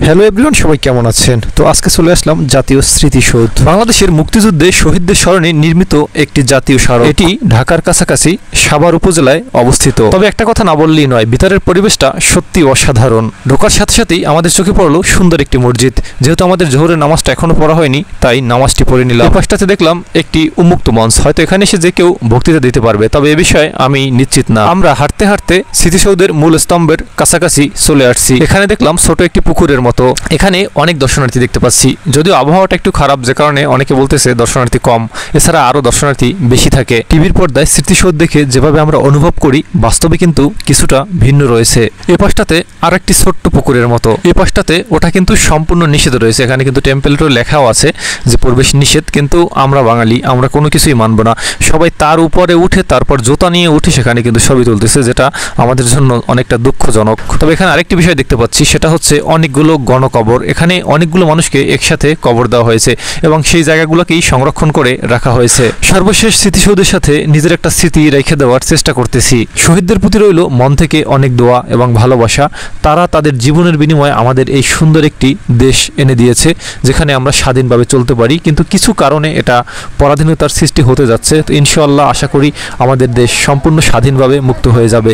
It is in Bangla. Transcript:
হ্যালো এভরিওয়ান, সবাই কেমন আছেন? তো আজকে চলে আসলাম জাতীয় স্মৃতিসৌধ। বাংলাদেশের মুক্তিযুদ্ধে শহীদদের স্মরণে নির্মিত একটি জাতীয় স্মারক। এটি ঢাকার কাছাকাছি সাভার উপজেলায় অবস্থিত। তবে একটা কথা না বললেই নয়, ভিতরের পরিবেশটা সত্যি অসাধারণ। ঢোকার সাথে সাথেই আমাদের চোখে পড়লো সুন্দর একটি মসজিদ। যেহেতু আমাদের জোহরের নামাজটা এখনো পড়া হয়নি, তাই নামাজটি পড়ে নিলাম। এই পাশটাতে দেখলাম একটি উন্মুক্ত মঞ্চ, হয়তো এখানে এসে যে কেউ বক্তৃতা দিতে পারবে, তবে এ বিষয়ে আমি নিশ্চিত না। আমরা হাঁটতে হাঁটতে স্মৃতিসৌধের মূল স্তম্ভের কাছাকাছি চলে আসছি। এখানে দেখলাম ছোট একটি পুকুরের মতো। এখানে অনেক দর্শনার্থী দেখতে পাচ্ছি, যদিও আবহাওয়াটা একটু খারাপ, যে কারণে অনেকে বলতেছে দর্শনার্থী কম। এছাড়া আরো দর্শনার্থী বেশি থাকে। টিভির পর্দায় স্মৃতিসৌধ দেখে যেভাবে আমরা অনুভব করি, বাস্তবে কিন্তু কিছুটা ভিন্ন রয়েছে। এ পাশটাতে আর একটি ছোট্ট পুকুরের মতো, এ পাশটাতে ওটা কিন্তু সম্পূর্ণ নিষেধ রয়েছে। এখানে কিন্তু টেম্পলেটও লেখাও আছে যে পরিবেশ নিষেধ, কিন্তু আমরা বাঙালি, আমরা কোনো কিছুই মানব না। সবাই তার উপরে উঠে তারপর জুতা নিয়ে উঠে সেখানে কিন্তু ছবি তুলতেছে, যেটা আমাদের জন্য অনেকটা দুঃখজনক। তবে এখানে আরেকটি বিষয় দেখতে পাচ্ছি, সেটা হচ্ছে অনেকগুলো গণকবর। এখানে অনেকগুলো মানুষকে একসাথে কবর দেওয়া হয়েছে এবং সেই জায়গাগুলোকেই সংরক্ষণ করে রাখা হয়েছে। সর্বশেষ স্মৃতিসৌধের সাথে নিজের একটা স্মৃতি রেখে দেওয়ার চেষ্টা করতেছি। শহীদদের প্রতি রইল মন থেকে অনেক দোয়া এবং ভালোবাসা। তারা তাদের জীবনের বিনিময়ে আমাদের এই সুন্দর একটি দেশ এনে দিয়েছে, যেখানে আমরা স্বাধীনভাবে চলতে পারি। কিন্তু কিছু কারণে এটা পরাধীনতার সৃষ্টি হতে যাচ্ছে। তো ইনশাআল্লাহ আশা করি আমাদের দেশ সম্পূর্ণ স্বাধীনভাবে মুক্ত হয়ে যাবে।